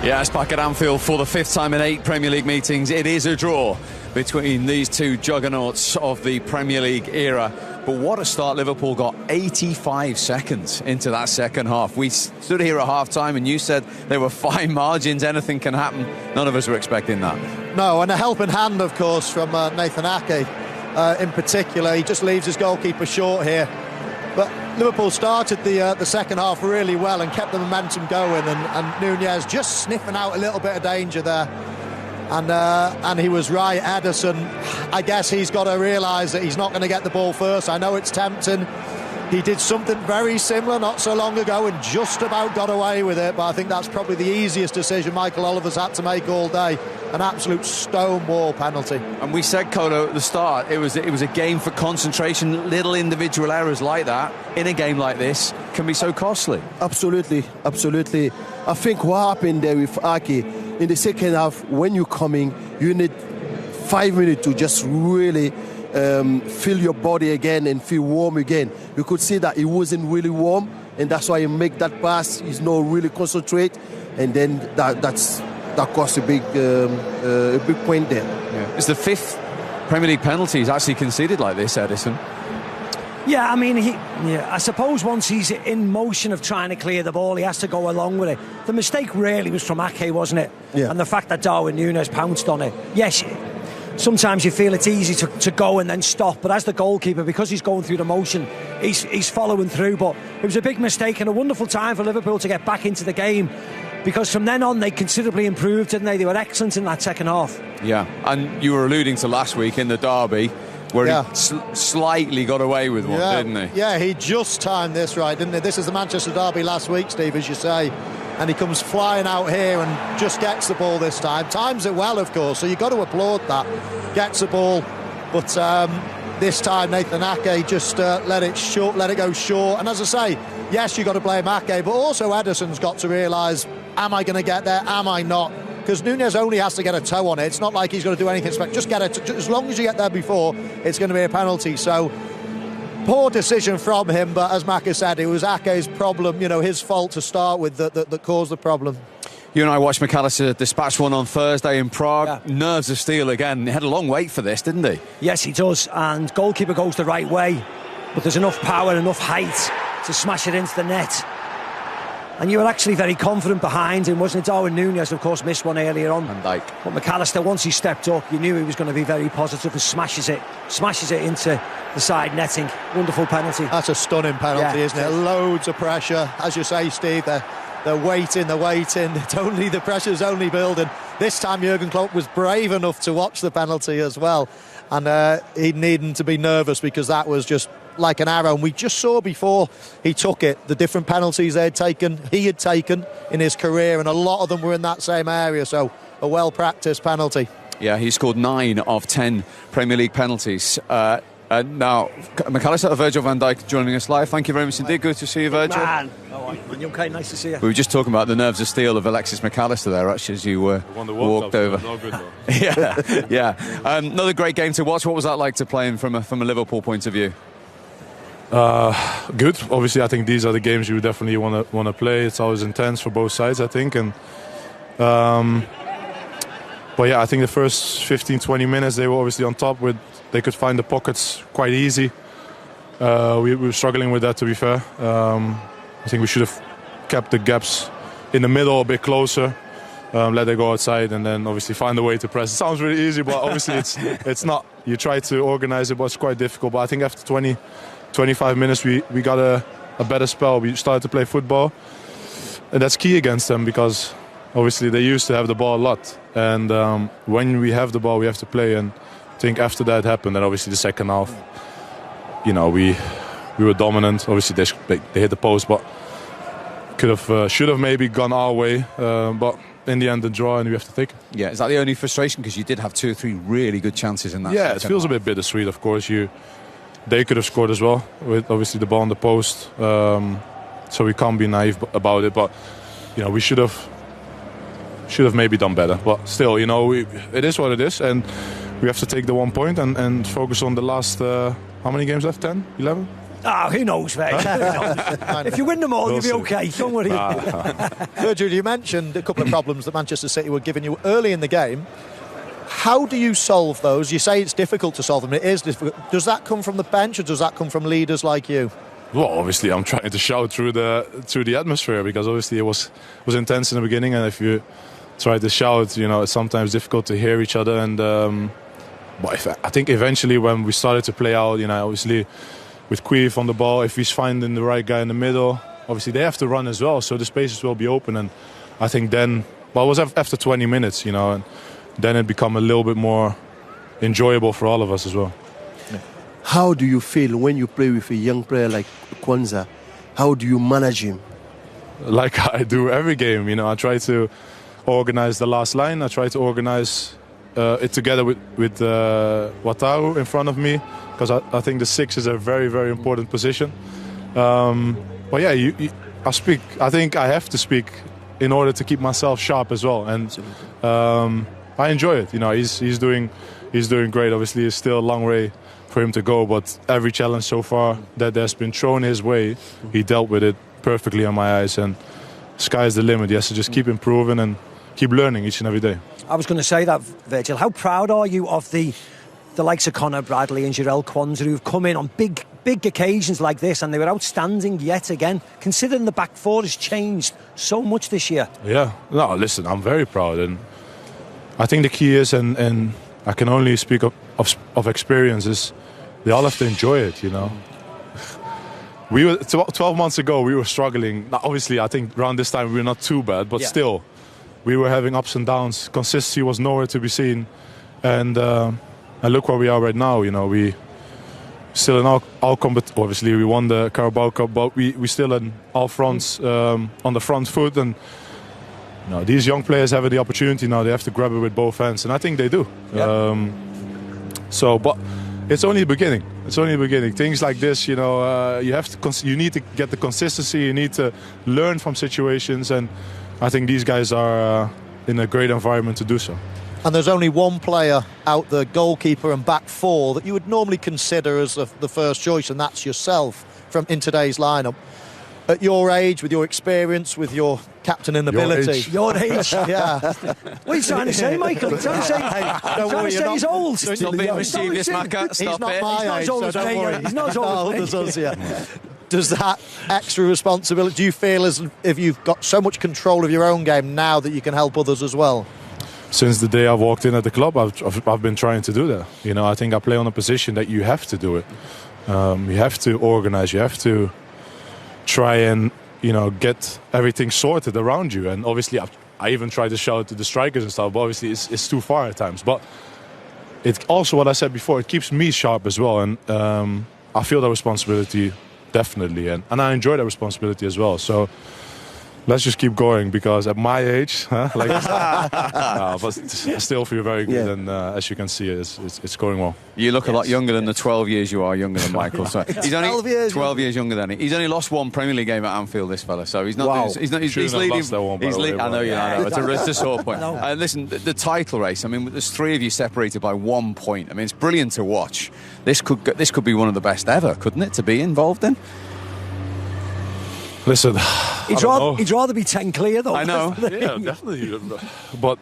Yeah, it's back at Anfield for the fifth time in 8 Premier League meetings. It is a draw between these two juggernauts of the Premier League era. But what a start Liverpool got 85 seconds into that second half. We stood here at half-time and you said there were fine margins, anything can happen. None of us were expecting that. No, and a helping hand, of course, from Nathan Ake in particular. He just leaves his goalkeeper short here. But Liverpool started the second half really well and kept the momentum going, and Nunez just sniffing out a little bit of danger there. And he was right. Ederson, I guess he's got to realise that he's not going to get the ball first. I know it's tempting. He did something very similar not so long ago and just about got away with it, but I think that's probably the easiest decision Michael Oliver's had to make all day. An absolute stonewall penalty. And we said, Colo, at the start, it was a game for concentration. Little individual errors like that in a game like this can be so costly. Absolutely. I think what happened there with Ake in the second half, when you're coming, you need 5 minutes to just really feel your body again and feel warm again. You could see that he wasn't really warm, and that's why he make that pass. He's not really concentrate, and then that cost a big point there. Yeah. It's the 5th Premier League penalty he's actually conceded like this, Ederson. Yeah, I mean, I suppose once he's in motion of trying to clear the ball, he has to go along with it. The mistake really was from Ake, wasn't it? Yeah. And the fact that Darwin Núñez pounced on it. Yes, sometimes you feel it's easy to go and then stop, but as the goalkeeper, because he's going through the motion, he's following through. But it was a big mistake and a wonderful time for Liverpool to get back into the game, because from then on they considerably improved, didn't they? They were excellent in that second half. Yeah, and you were alluding to last week in the derby where he slightly got away with one, didn't he? Yeah, he just timed this right, didn't he? This is the Manchester derby last week, Steve, as you say. And he comes flying out here and just gets the ball this time. Times it well, of course, so you've got to applaud that. Gets the ball, but this time Nathan Ake just let it go short. And as I say, yes, you've got to blame Ake, but also Ederson's got to realise, am I going to get there? Am I not? Because Nunez only has to get a toe on it. It's not like he's got to do anything special. Just get it. As long as you get there before, it's going to be a penalty. So, poor decision from him, but as Maka said, it was Ake's problem, his fault to start with that caused the problem. You and I watched McAllister dispatch one on Thursday in Prague. Yeah. Nerves of steel again. He had a long wait for this, didn't he? Yes, he does. And goalkeeper goes the right way, but there's enough power, enough height to smash it into the net. And you were actually very confident behind him, wasn't it? Darwin Núñez, of course, missed one earlier on. Van Dijk. But McAllister, once he stepped up, you knew he was going to be very positive and smashes it into the side netting. Wonderful penalty. That's a stunning penalty, isn't it? Loads of pressure. As you say, Steve, they're waiting. The pressure's only building. This time Jurgen Klopp was brave enough to watch the penalty as well. And he needn't to be nervous, because that was just like an arrow. And we just saw before he took it, the different penalties he had taken in his career, and a lot of them were in that same area. So a well-practiced penalty. Yeah, he scored 9 of 10 Premier League penalties. Now, McAllister, Virgil van Dijk joining us live. Thank you very much indeed. Good to see you, Virgil. Man, you okay? Nice to see you. We were just talking about the nerves of steel of Alexis McAllister there, actually, as you walked over. Yeah. Another great game to watch. What was that like to play in from a Liverpool point of view? Good. Obviously, I think these are the games you definitely want to play. It's always intense for both sides, I think. And but yeah, I think the first 15-20 minutes they were obviously on top. They could find the pockets quite easy. We were struggling with that, to be fair. I think we should have kept the gaps in the middle a bit closer. Let it go outside, and then obviously find a way to press. It sounds really easy, but obviously it's not. You try to organize it, but it's quite difficult. But I think after 20-25 minutes we got a better spell. We started to play football, and that's key against them, because obviously they used to have the ball a lot, and when we have the ball we have to play. And I think after that happened, and obviously the second half, we were dominant. Obviously they hit the post, but should have maybe gone our way, but in the end the draw, and we have to take it. Yeah, is that the only frustration? Because you did have 2 or 3 really good chances in that. Yeah, it feels a bit bittersweet, of course. They could have scored as well, with obviously the ball on the post, so we can't be naive about it. But we should have maybe done better. But still, it is what it is, and we have to take the 1 point and focus on the last how many games left? 10, 11? Ah, who knows, mate? If you win them all, you'll be okay. Don't worry. Virgil, you mentioned a couple of problems that Manchester City were giving you early in the game. How do you solve those? You say it's difficult to solve them. It is difficult. Does that come from the bench or does that come from leaders like you? Well, obviously, I'm trying to shout through the atmosphere, because obviously it was intense in the beginning, and if you try to shout, it's sometimes difficult to hear each other. And but I think eventually when we started to play out, obviously with Queef on the ball, if he's finding the right guy in the middle, obviously they have to run as well, so the spaces will be open. And I think then, well, it was after 20 minutes, and then it became a little bit more enjoyable for all of us as well. How do you feel when you play with a young player like Kwanzaa? How do you manage him? Like I do every game, I try to organize the last line. I try to organize it together with Wataru in front of me, because I think the 6 is a very, very important position. But yeah, I speak. I think I have to speak in order to keep myself sharp as well. And I enjoy it. He's doing great. Obviously, it's still a long way for him to go, but every challenge so far that has been thrown his way, he dealt with it perfectly in my eyes, and sky's the limit. He has to just keep improving and keep learning each and every day. I was going to say that, Virgil. How proud are you of the likes of Conor Bradley and Jarell Kwanzaa, who've come in on big occasions like this, and they were outstanding yet again, considering the back four has changed so much this year? Yeah, no, listen, I'm very proud, and I think the key is, and I can only speak of experiences, they all have to enjoy it, We were 12 months ago, we were struggling. Now, obviously, I think around this time we were not too bad, but still, we were having ups and downs. Consistency was nowhere to be seen, and look where we are right now. We still in all obviously we won the Carabao Cup, but we still in all fronts on the front foot, and these young players have the opportunity now. They have to grab it with both hands, and I think they do. But it's only the beginning. It's only the beginning. Things like this, you need to get the consistency. You need to learn from situations, and I think these guys are in a great environment to do so. And there's only one player out the goalkeeper and back four that you would normally consider as the first choice, and that's yourself in today's lineup. At your age, with your experience, with your captaining ability. Your age? Yeah. What are you trying to say, Michael? You're trying to say, don't worry, he's old. Stop being mischievous, Macca. Stop He's not it. my age, so don't worry. He's not as old as me. Does that extra responsibility, do you feel as if you've got so much control of your own game now that you can help others as well? Since the day I walked in at the club, I've been trying to do that. I think I play on a position that you have to do it. You have to organize. You have to try and get everything sorted around you. And obviously, I even try to shout to the strikers and stuff. But obviously, it's too far at times. But it's also what I said before. It keeps me sharp as well, and I feel the responsibility definitely, and I enjoy that responsibility as well. So let's just keep going, because at my age, but I still feel very good, and as you can see, it's going well. You look a lot younger than the 12 years you are younger than Michael. So he's only 12 years younger than he. He's only lost one Premier League game at Anfield, this fella. So he's not. Wow. He's leading. Lost that one, by the way, I know, yeah, I know. It's a sore point. Listen, the title race. I mean, there's 3 of you separated by 1 point. I mean, it's brilliant to watch. This could be one of the best ever, couldn't it, to be involved in? Listen, he'd rather be 10 clear, though. I know. Yeah, definitely. But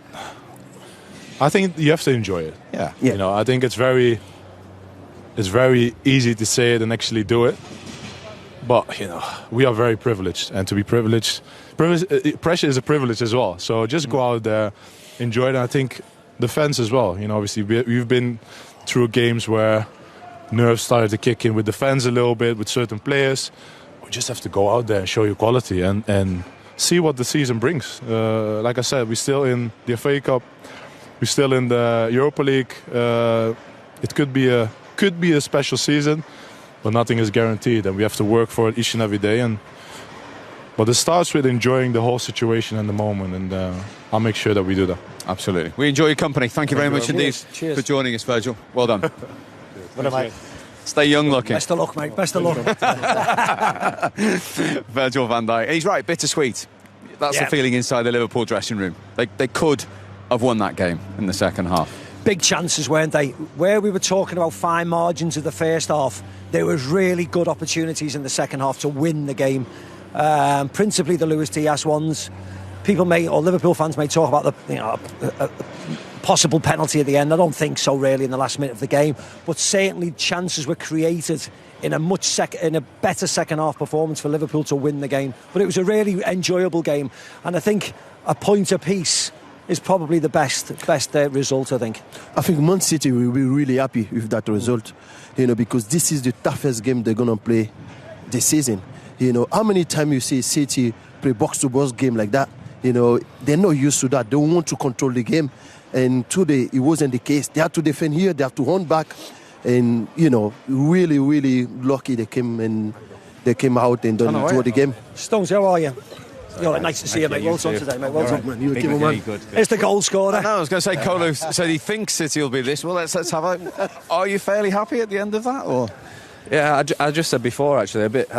I think you have to enjoy it. Yeah. I think it's very easy to say it and actually do it. But we are very privileged, and to be privileged, pressure is a privilege as well. So just go out there, enjoy it. And I think the fans as well. Obviously we've been through games where nerves started to kick in with the fans a little bit, with certain players. We just have to go out there and show you quality and see what the season brings. Like I said, we're still in the FA Cup, we're still in the Europa League. It could be a special season, but nothing is guaranteed, and we have to work for it each and every day. But it starts with enjoying the whole situation and the moment, and I'll make sure that we do that. Absolutely. We enjoy your company. Thank you very much indeed for joining us, Virgil. Well done. What am I? Stay young looking. Best of luck, mate. Best of luck. Virgil van Dijk. He's right, bittersweet. That's the feeling inside the Liverpool dressing room. They could have won that game in the second half. big chances, weren't they? Where we were talking about fine margins of the first half, there was really good opportunities in the second half to win the game. Principally the Luis Diaz ones. Liverpool fans may talk about a possible penalty at the end. I don't think so, really, in the last minute of the game. But certainly chances were created in a better second half performance for Liverpool to win the game. But it was a really enjoyable game, and I think a point apiece is probably the best result. I think Man City will be really happy with that result, because this is the toughest game they're gonna play this season. How many times you see City play box-to-box game like that? They're not used to that. They want to control the game, and today it wasn't the case. They have to defend here, they have to run back, and really, really lucky they came out and draw the game. Stones, how are you? Nice to see you, mate. Well done today, mate. Well done, man. You're man. Good. It's the goal scorer. I was going to say, Kolo said he thinks City will be this. Well, let's have a... Are you fairly happy at the end of that, or...? Yeah, I just said before, actually, a bit...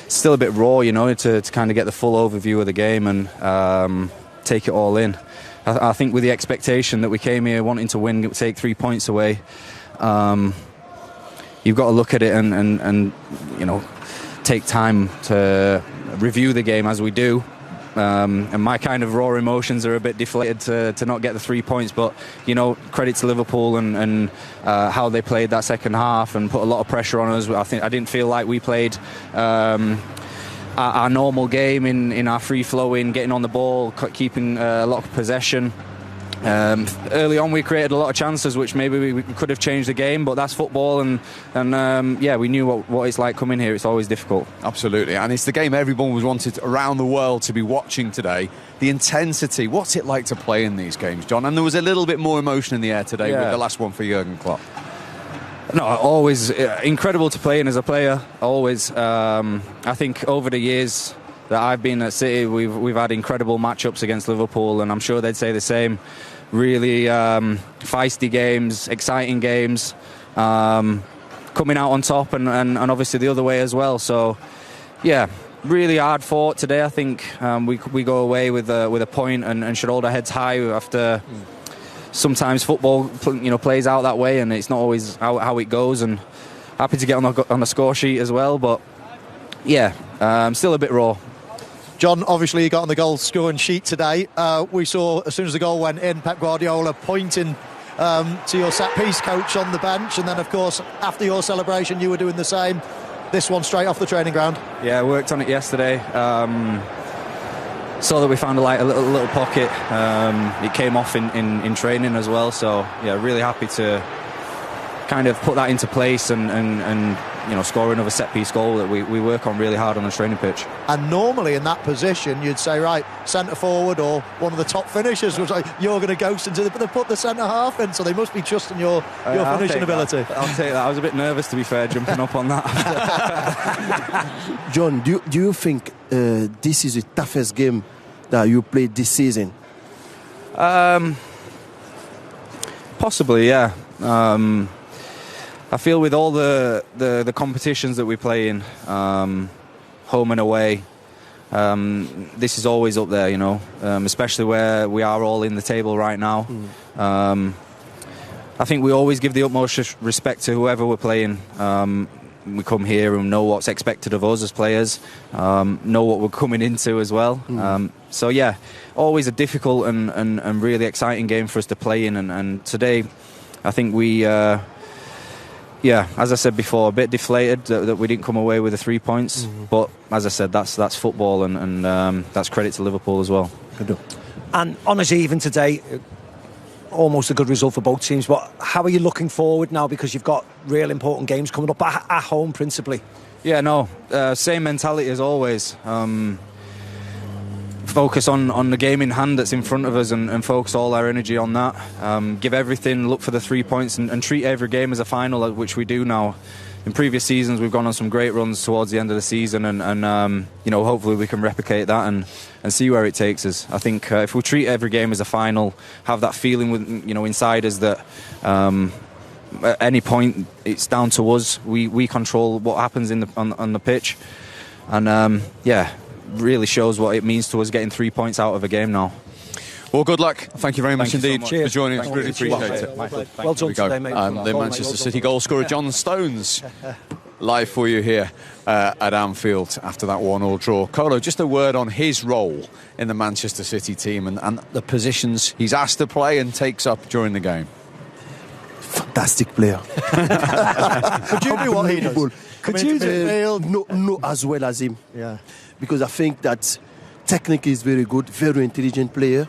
still a bit raw, to kind of get the full overview of the game and take it all in. I think with the expectation that we came here wanting to win, take 3 points away, you've got to look at it and take time to review the game as we do. And my kind of raw emotions are a bit deflated to not get the 3 points, but credit to Liverpool and how they played that second half and put a lot of pressure on us. I didn't feel like we played our normal game in our free flowing, getting on the ball, keeping a lot of possession. Early on we created a lot of chances which maybe we could have changed the game, but that's football, and we knew what it's like coming here. It's always difficult. Absolutely, and it's the game everyone was wanted around the world to be watching today. The intensity, what's it like to play in these games, John? And there was a little bit more emotion in the air today with the last one for Jurgen Klopp. No, always incredible to play in as a player, always. I think over the years that I've been at City, we've had incredible matchups against Liverpool, and I'm sure they'd say the same. Really feisty games, exciting games, coming out on top, and obviously the other way as well. So, yeah, really hard fought today. I think we go away with a point and should hold our heads high after. Sometimes football, plays out that way, and it's not always how it goes. And happy to get on the score sheet as well, but yeah, still a bit raw. John, obviously you got on the goal scoring sheet today. We saw as soon as the goal went in, Pep Guardiola pointing to your set-piece coach on the bench, and then of course after your celebration you were doing the same. This one straight off the training ground. Yeah, I worked on it yesterday. Saw that we found a little pocket. It came off in training as well, so yeah, really happy to kind of put that into place and score another set-piece goal that we work on really hard on the training pitch. And normally in that position you'd say, right, centre forward or one of the top finishers was like, you're going to ghost into but they put the centre half in, so they must be trusting your finishing ability. I'll take that. I was a bit nervous, to be fair, jumping up on that. John, do you think this is the toughest game that you played this season? Possibly, yeah. I feel with all the competitions that we play in, home and away, this is always up there, especially where we are all in the table right now. I think we always give the utmost respect to whoever we're playing. We come here and know what's expected of us as players, know what we're coming into as well. So yeah, always a difficult and really exciting game for us to play in. And today, I think we... as I said before, a bit deflated that we didn't come away with the 3 points. But as I said, that's football, and that's credit to Liverpool as well. And honestly, even today, almost a good result for both teams. But how are you looking forward now? Because you've got real important games coming up at home, principally. Yeah, no, same mentality as always. Focus on the game in hand that's in front of us and focus all our energy on that. Give everything, look for the 3 points and treat every game as a final, which we do now. In previous seasons we've gone on some great runs towards the end of the season, and hopefully we can replicate that and see where it takes us. I think if we treat every game as a final, have that feeling with inside us that at any point it's down to us. We control what happens on the pitch, and really shows what it means to us getting 3 points out of a game now. Well, good luck. Thank you very much indeed for joining us. Thank Really you. appreciate it. Well done today, mate. The Manchester City goal scorer John Stones live for you here at Anfield after that 1-1 draw. Colo, just a word on his role in the Manchester City team and the positions he's asked to play and takes up during the game. Fantastic player. Could you do what he does? Could you do? No, as well as him. Yeah. Because I think that technique is very good, very intelligent player,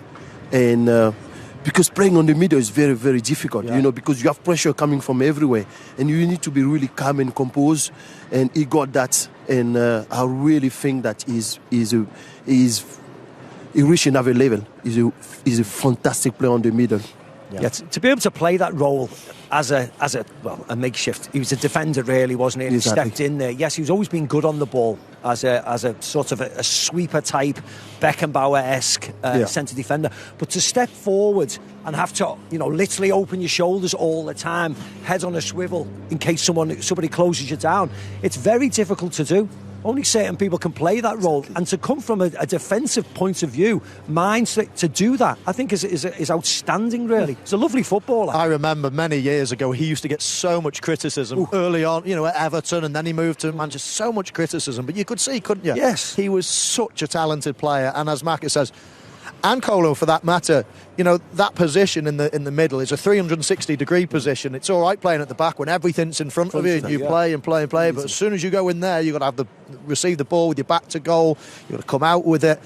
and because playing on the middle is very, very difficult. Because you have pressure coming from everywhere, and you need to be really calm and composed. And he got that, and I really think that he reached another level. He's a fantastic player on the middle. Yeah, to be able to play that role as a makeshift. He was a defender, really, wasn't he? And Exactly. He stepped in there. Yes, he's always been good on the ball as a sort of a sweeper type, Beckenbauer-esque centre defender. But to step forward and have to, literally open your shoulders all the time, head on a swivel in case somebody closes you down, it's very difficult to do. Only certain people can play that role, and to come from a defensive point of view, mindset to do that, I think is outstanding. Really, he's a lovely footballer. I remember many years ago he used to get so much criticism early on, at Everton, and then he moved to Manchester. So much criticism, but you could see, couldn't you? Yes, he was such a talented player, and as Maka says, and Colo for that matter, that position in the middle is a 360-degree position. It's all right playing at the back when everything's in front of you and you play and play and play. But as soon as you go in there, you've got to receive the ball with your back to goal. You've got to come out with it.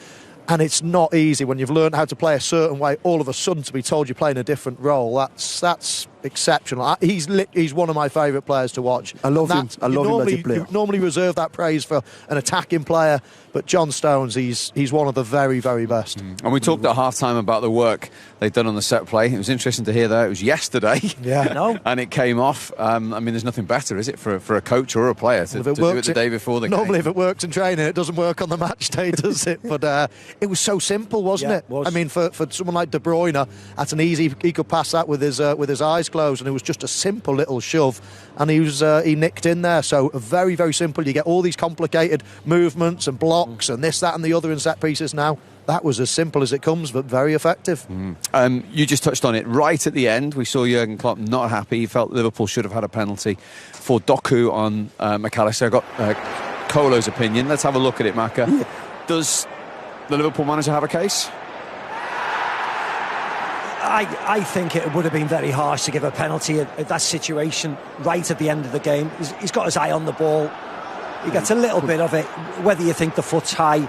And it's not easy when you've learned how to play a certain way, all of a sudden to be told you're playing a different role. That's exceptional. He's one of my favourite players to watch. I love him. I love him as a player. You normally reserve that praise for an attacking player, but John Stones, he's one of the very, very best. And we talked at half-time about the work they've done on the set play. It was interesting to hear that. It was yesterday. Yeah. And it came off. There's nothing better, is it, for a coach or a player to do it the day before the game? Normally, if it works in training, it doesn't work on the match day, does it? But it was so simple, wasn't it? Was. I mean, for someone like De Bruyne, that's an easy. He could pass that with his eyes closed, and it was just a simple little shove, and he nicked in there. So very, very simple. You get all these complicated movements and blocks and this, that, and the other in set pieces now. That was as simple as it comes, but very effective. You just touched on it. Right at the end, we saw Jurgen Klopp not happy. He felt Liverpool should have had a penalty for Doku on McAllister. I got Colo's opinion. Let's have a look at it, Maka. Yeah. Does the Liverpool manager have a case? I think it would have been very harsh to give a penalty at that situation right at the end of the game. He's got his eye on the ball. He gets a little bit of it. Whether you think the foot's high,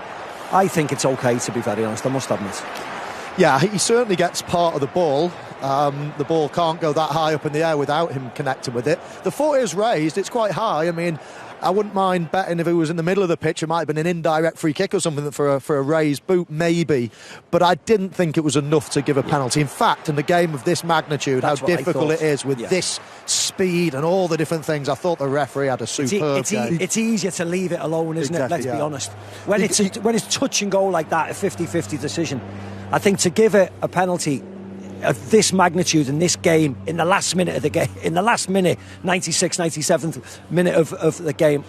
I think it's okay, to be very honest, I must admit. Yeah, he certainly gets part of the ball. The ball can't go that high up in the air without him connecting with it. The foot is raised, it's quite high. I mean, I wouldn't mind betting if it was in the middle of the pitch, it might have been an indirect free kick or something for a raised boot, maybe. But I didn't think it was enough to give a penalty. In fact, in a game of this magnitude, how difficult it is with this speed and all the different things, I thought the referee had a superb game. It's easier to leave it alone, isn't it? Let's be honest. When it's touch and go like that, a 50-50 decision, I think to give it a penalty of this magnitude in this game, in the last minute of the game, in the last minute, 96th, 97th minute of the game,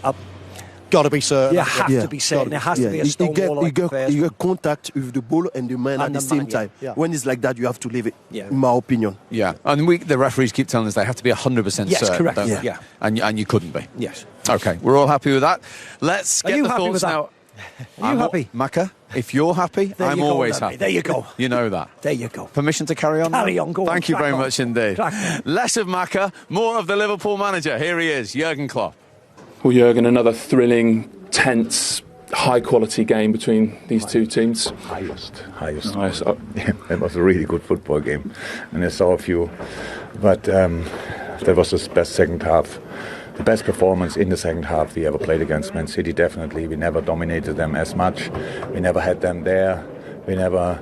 got to be certain. You have to be certain. It has to be a stone wall. You get contact with the ball and the man at the same time. Yeah. When it's like that, you have to leave it, in my opinion. Yeah, and the referees keep telling us they have to be 100% certain. Yes, correct. Don't they? Yeah. And you couldn't be. Yes. Okay, we're all happy with that. Let's get the thoughts now. Are you happy? Maka, if you're happy, I'm always happy. There you go. You know that. There you go. Permission to carry on? Carry on, go on. Thank you very much indeed. Crack on. Less of Maka, more of the Liverpool manager. Here he is, Jurgen Klopp. Well, Jurgen, another thrilling, tense, high-quality game between these two teams. Highest. It was a really good football game, and I saw a few, but that was the best second half. The best performance in the second half we ever played against Man City, definitely. We never dominated them as much. We never had them there. We never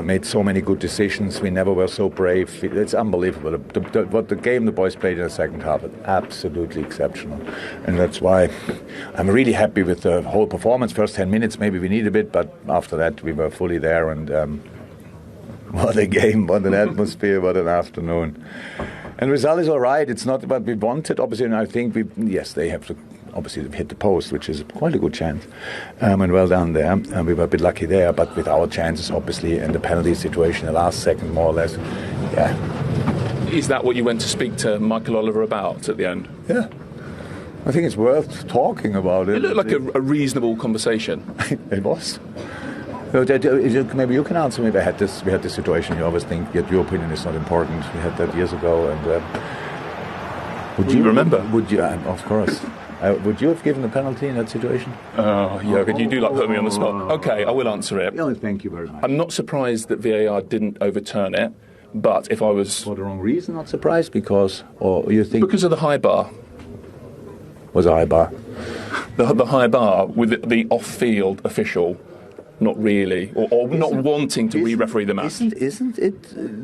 made so many good decisions. We never were so brave. It's unbelievable. What the game the boys played in the second half is absolutely exceptional. And that's why I'm really happy with the whole performance. First 10 minutes, maybe we need a bit, but after that we were fully there. And what a game, what an atmosphere, what an afternoon. And the result is all right. It's not what we wanted, obviously, and I think they have to obviously hit the post, which is quite a good chance, and well done there. And we were a bit lucky there, but with our chances, obviously, in the penalty situation, the last second, more or less, yeah. Is that what you went to speak to Michael Oliver about at the end? Yeah. I think it's worth talking about it. It looked like a reasonable conversation. It was. Maybe you can answer me. We had this situation. You always think that your opinion is not important. We had that years ago, and would you remember? Would you? Of course. Would you have given a penalty in that situation? Oh, Jürgen, you do like put me on the spot. Okay, I will answer it. No, thank you very much. I'm not surprised that VAR didn't overturn it, but if I was for the wrong reason, not surprised because, or you think because of the high bar. Was a high bar. The high bar with the off-field official. Not really, or not wanting to re-referee the match. Isn't it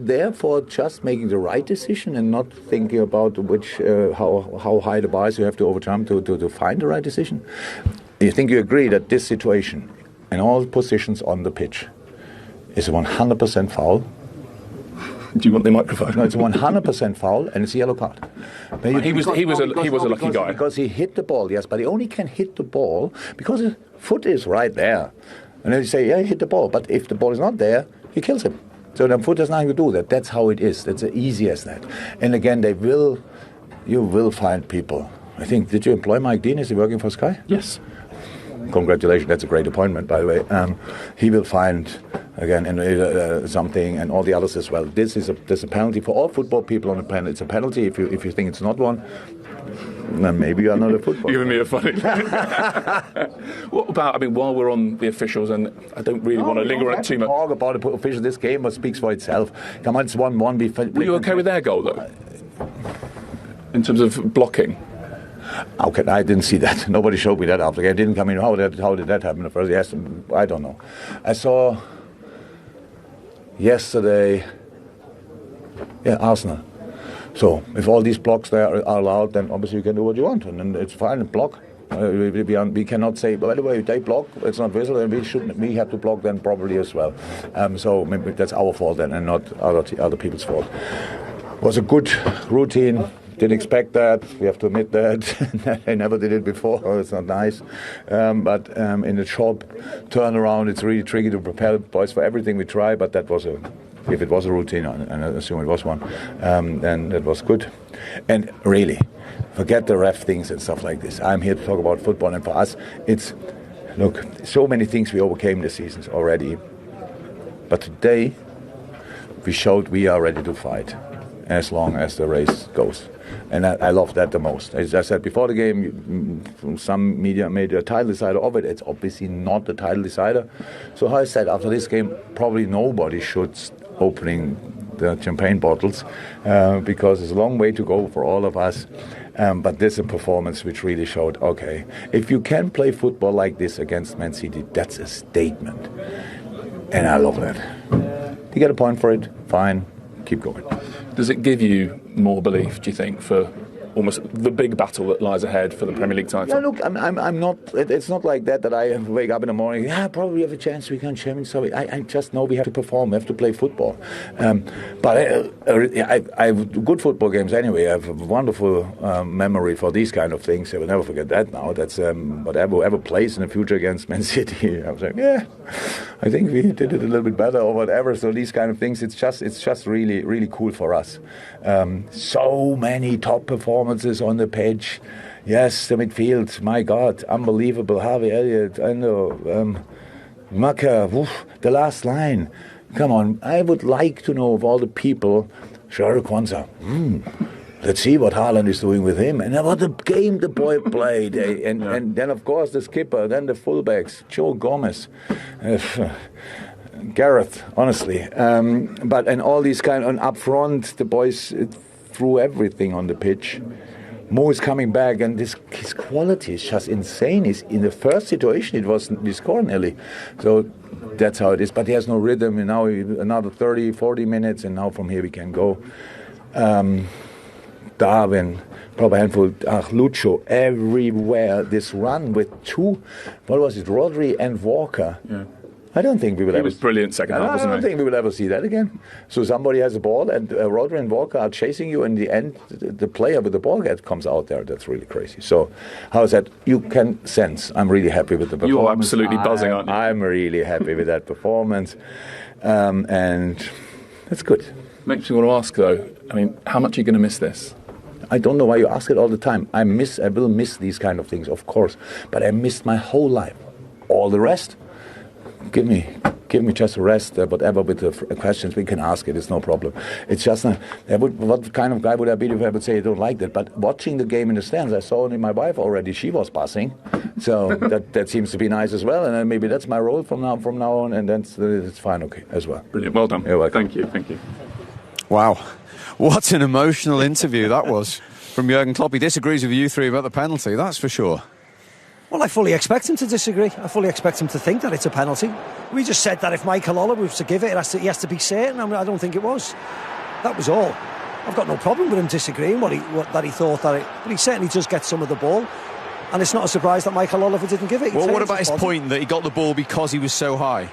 therefore just making the right decision and not thinking about how high the bars you have to overjump to find the right decision? You think you agree that this situation, in all positions on the pitch, is a 100% foul? Do you want the microphone? No, it's a 100% foul, and it's a yellow card. He was a lucky guy because he hit the ball. Yes, but he only can hit the ball because his foot is right there. And then you say, yeah, he hit the ball. But if the ball is not there, he kills him. So the foot has nothing to do with that. That's how it is. That's as easy as that. And again, you will find people. I think, did you employ Mike Dean? Is he working for Sky? Yes. Congratulations, that's a great appointment, by the way. He will find, again, something, and all the others as well. There's a penalty for all football people on the planet. It's a penalty. If you think it's not one, then maybe you are not a footballer. You're giving me a funny. What about? While we're on the officials, and I don't really want to linger on too much. Talk about the officials. This game speaks for itself. Come on, it's 1-1. Were you okay with their goal though? In terms of blocking. Okay, I didn't see that. Nobody showed me that after. I didn't come in. How did that happen at first? Yes, I don't know. I saw yesterday, Arsenal. So if all these blocks there are allowed, then obviously you can do what you want, and then it's fine. Block. We cannot say, by the way, they block. It's not visible, and we have to block then probably as well. So maybe that's our fault then, and not other people's fault. It was a good routine. Didn't expect that. We have to admit that. I never did it before. Oh, it's not nice. But in the short turnaround, it's really tricky to prepare the boys for everything we try. But that was if it was a routine, and I assume it was one, then it was good. And really, forget the ref things and stuff like this. I'm here to talk about football, and for us, look, so many things we overcame this season already. But today, we showed we are ready to fight as long as the race goes. And I love that the most. As I said before the game, some media made a title decider of it. It's obviously not the title decider. So I said after this game, probably nobody should opening the champagne bottles because it's a long way to go for all of us. But this is a performance which really showed, okay, if you can play football like this against Man City, that's a statement. And I love that. You get a point for it, fine, keep going. Does it give you more belief, do you think, for almost the big battle that lies ahead for the Premier League title? Yeah, look, I'm not. It's not like that I wake up in the morning. Yeah, probably have a chance we can champions. So I just know we have to perform. We have to play football. But I have good football games anyway. I have a wonderful memory for these kind of things. I will never forget that now. That's whatever plays in the future against Man City. I was like, yeah, I think we did it a little bit better or whatever. So these kind of things, it's just really, really cool for us. So many top performances on the pitch. Yes, the midfield, my God, unbelievable. Harvey Elliott, I know, Maka, the last line. Come on, I would like to know of all the people, Shahrukh Kwanzaa. Let's see what Haaland is doing with him. And what a game the boy played. And then, of course, the skipper, then the fullbacks, Joe Gomez. Gareth, honestly. And all these and up front, the boys threw everything on the pitch. Mo is coming back, and his quality is just insane. In the first situation, we scored nearly. So that's how it is. But he has no rhythm, and now another 30, 40 minutes, and now from here we can go. Darwin, proper handful, Lucho, everywhere. This run with two, what was it, Rodri and Walker. Yeah. I don't think we will He ever. was brilliant second half, wasn't he? I don't think we will ever see that again. So somebody has a ball and Rodri and Walker are chasing you. In the end, the player with the ball comes out there. That's really crazy. So, how is that? You can sense. I'm really happy with the performance. You're absolutely buzzing, aren't you? I'm really happy with that performance, and that's good. Makes me want to ask though. I mean, how much are you going to miss this? I don't know why you ask it all the time. I will miss these kind of things, of course. But I missed my whole life. All the rest, give me just a rest. Whatever with the questions, we can ask it. It's no problem. It's just not. What kind of guy would I be if I would say I don't like that? But watching the game in the stands, I saw only my wife already. She was passing, so that seems to be nice as well. And then maybe that's my role from now on, and then it's fine, okay, as well. Brilliant. Well done. You're welcome. Thank you. Wow. What an emotional interview that was from Jurgen Klopp. He disagrees with you three about the penalty, that's for sure. Well, I fully expect him to disagree. I fully expect him to think that it's a penalty. We just said that if Michael Oliver was to give it, he has to be certain. I mean, I don't think it was. That was all. I've got no problem with him disagreeing but he certainly does get some of the ball. And it's not a surprise that Michael Oliver didn't give it. Well, what about his point that he got the ball because he was so high?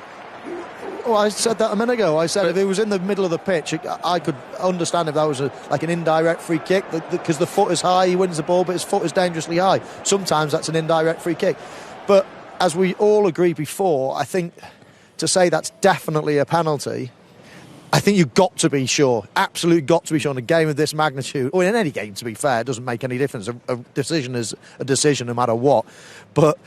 Well, I said that a minute ago. I said if he was in the middle of the pitch, I could understand if that was like an indirect free kick, because the foot is high, he wins the ball, but his foot is dangerously high. Sometimes that's an indirect free kick. But as we all agreed before, I think to say that's definitely a penalty, I think you've got to be sure, absolutely got to be sure in a game of this magnitude, or in any game, to be fair, it doesn't make any difference. A decision is a decision no matter what. But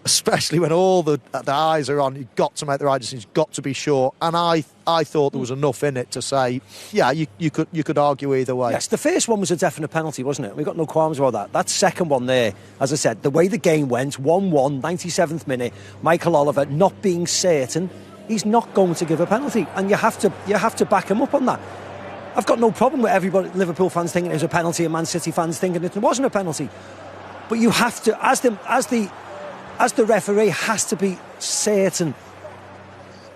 especially when all the eyes are on, you've got to make the right decision, you've got to be sure. And I thought there was enough in it to say, yeah, you could argue either way. Yes, the first one was a definite penalty, wasn't it? We've got no qualms about that. That second one there, as I said, the way the game went, 1-1, 97th minute, Michael Oliver not being certain, he's not going to give a penalty. And you have to back him up on that. I've got no problem with everybody, Liverpool fans thinking it was a penalty and Man City fans thinking it wasn't a penalty. But you have to, as the referee, has to be certain,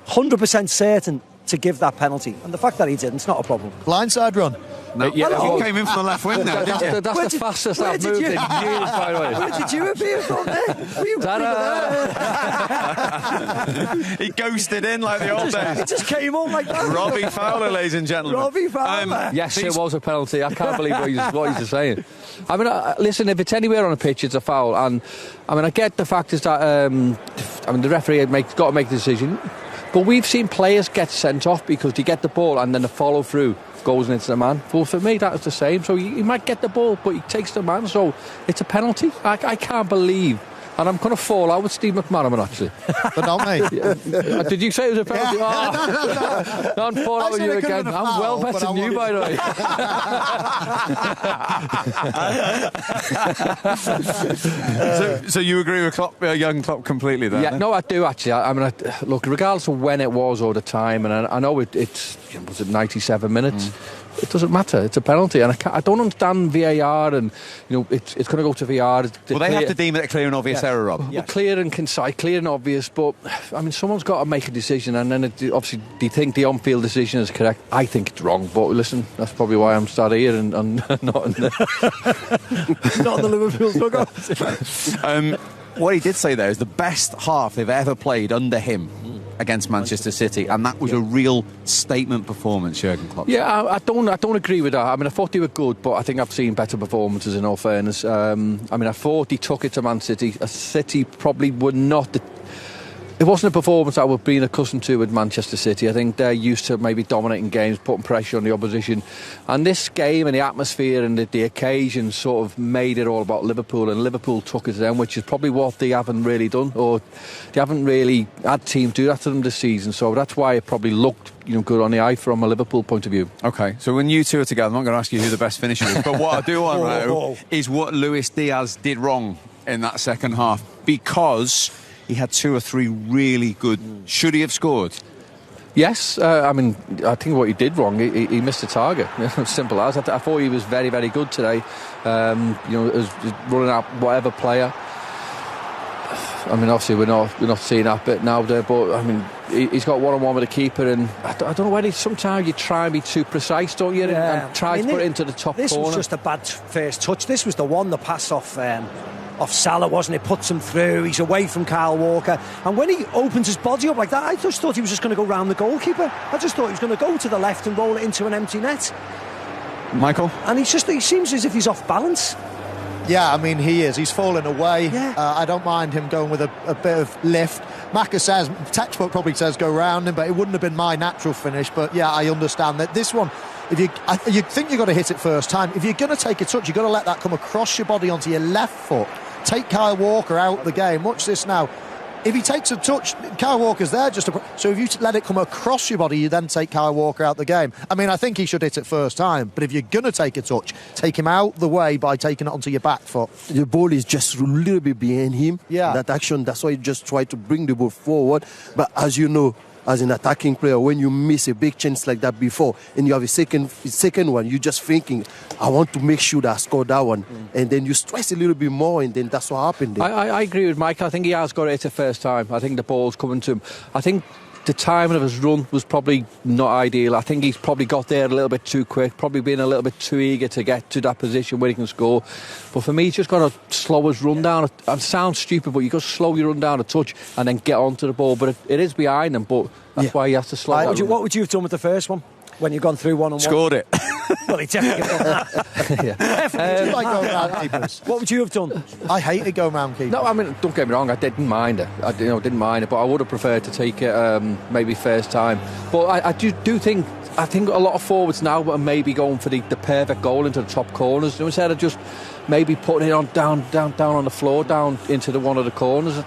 100% certain to give that penalty. And the fact that he didn't, it's not a problem. Blindside run. No, you came in from the left wing now, didn't you? That's the fastest I've moved in years, by the way. Where did you appear from there? Were you He ghosted in like the old days. He just came on like that. Robbie Fowler, ladies and gentlemen. Robbie Fowler. Yes, it was a penalty. I can't believe what he's saying. I mean, listen, if it's anywhere on a pitch, it's a foul. And I mean, I get the fact is that the referee got to make the decision. But we've seen players get sent off because they get the ball and then the follow through goes into the man. Well, for me, that was the same. So he might get the ball, but he takes the man. So it's a penalty. I can't believe. And I'm going to fall out with Steve McManaman, actually. But not me. Did you say it was a penalty? Yeah. No, I'm falling out with you again. I'm well better than you, by the way. So you agree with Klopp, young Klopp completely then? Yeah, no, I do, actually. I mean, look, regardless of when it was or the time, and I know it's was it 97 minutes? It doesn't matter. It's a penalty, and I don't understand VAR, and it's going to go to VAR. Well, they have to deem it a clear and obvious error, Rob. Well, clear and concise, clear and obvious. But I mean, someone's got to make a decision, and then obviously, do you think the on-field decision is correct? I think it's wrong. But listen, that's probably why I'm sat here and not in the not in the Liverpool dugout. What he did say there is the best half they've ever played under him against Manchester City, and that was a real statement performance, Jurgen Klopp. Yeah, I don't agree with that. I mean, I thought they were good, but I think I've seen better performances, in all fairness. I mean, I thought he took it to Man City. City probably were not it wasn't a performance I would been accustomed to with Manchester City. I think they're used to maybe dominating games, putting pressure on the opposition. And this game and the atmosphere and the occasion sort of made it all about Liverpool, and Liverpool took it to them, which is probably what they haven't really done, or they haven't really had teams do that to them this season. So that's why it probably looked good on the eye from a Liverpool point of view. OK, so when you two are together, I'm not going to ask you who the best finisher is, but what I do want to know is what Luis Diaz did wrong in that second half, because he had 2 or 3 really good. Should he have scored? Yes, I mean, I think what he did wrong, he missed the target. Simple as. I thought he was very, very good today. As running out whatever player. I mean, obviously we're not seeing that bit now there, but I mean, he's got one-on-one with the keeper, and I don't know whether sometimes you try and be too precise, don't you? Yeah. And try to put it into the top corner. This was just a bad first touch. This was the pass off off Salah, wasn't it? Puts him through. He's away from Kyle Walker. And when he opens his body up like that, I just thought he was just going to go round the goalkeeper. I just thought he was going to go to the left and roll it into an empty net. Michael? And he seems as if he's off balance. Yeah, I mean, he is. He's falling away. Yeah. I don't mind him going with a bit of lift. Macca says, textbook probably says go round him, but it wouldn't have been my natural finish. But yeah, I understand that this one, if you think you've got to hit it first time, if you're going to take a touch, you've got to let that come across your body onto your left foot. Take Kyle Walker out the game. Watch this now. If he takes a touch, Kyle Walker's there so if you let it come across your body, you then take Kyle Walker out the game. I mean, I think he should hit it first time, but if you're going to take a touch, take him out the way by taking it onto your back foot. The ball is just a little bit behind him. Yeah. That action, that's why you just try to bring the ball forward. But as you know, as an attacking player, when you miss a big chance like that before and you have a second one, you're just thinking, I want to make sure that I score that one. And then you stress a little bit more, and then that's what happened there. I agree with Mike. I think he has got it the first time. I think the ball's coming to him. I think the timing of his run was probably not ideal. I think he's probably got there a little bit too quick, probably been a little bit too eager to get to that position where he can score. But for me, he's just got to slow his run down. It sounds stupid, but you've got to slow your run down a touch and then get onto the ball. But it is behind him, but that's why he has to slow it. What would you have done with the first one? When you've gone through one-on-one? Scored it. Well, he definitely done that. Definitely. Do you like going round keepers? What would you have done? I hated going round keepers. No, I mean, don't get me wrong, I didn't mind it. I didn't mind it, but I would have preferred to take it maybe first time. But I do think a lot of forwards now are maybe going for the perfect goal into the top corners. Instead of just maybe putting it on down on the floor, down into one of the corners.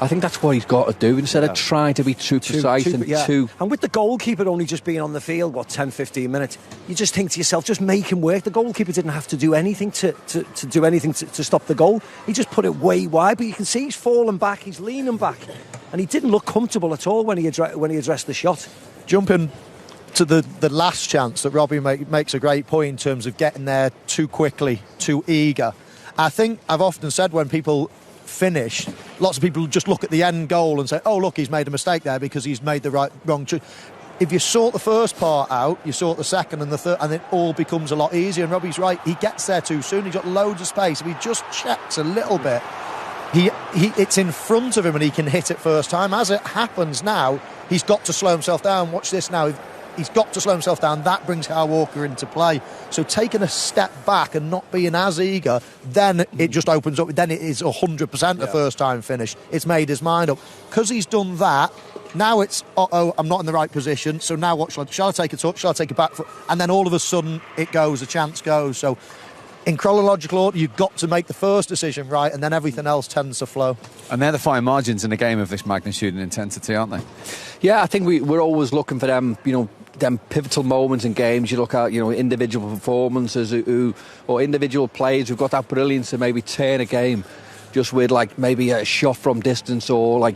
I think that's what he's got to do instead of trying to be too precise and too... And with the goalkeeper only just being on the field, 10-15 minutes, you just think to yourself, just make him work. The goalkeeper didn't have to do anything to do anything to stop the goal. He just put it way wide, but you can see he's falling back, he's leaning back, and he didn't look comfortable at all when he addressed the shot. Jumping to the last chance that Robbie makes a great point in terms of getting there too quickly, too eager. I think I've often said when people finish, lots of people just look at the end goal and say, oh look, he's made a mistake there because he's made the wrong choice. If you sort the first part out, you sort the second and the third, and it all becomes a lot easier. And Robbie's right, he gets there too soon, he's got loads of space. If he just checks a little bit, it's in front of him and he can hit it first time. As it happens now, he's got to slow himself down. Watch this now. He's got to slow himself down. That brings Kyle Walker into play. So taking a step back and not being as eager, then it just opens up. Then it is 100% the first time finish. It's made his mind up. Because he's done that, now it's, I'm not in the right position. So now what shall I take a touch? Shall I take a back foot? And then all of a sudden it goes, a chance goes. So in chronological order, you've got to make the first decision right, and then everything else tends to flow. And they're the fine margins in a game of this magnitude and intensity, aren't they? Yeah, I think we're always looking for them, them pivotal moments in games. You look at, individual performances or individual players who've got that brilliance to maybe turn a game just with maybe a shot from distance or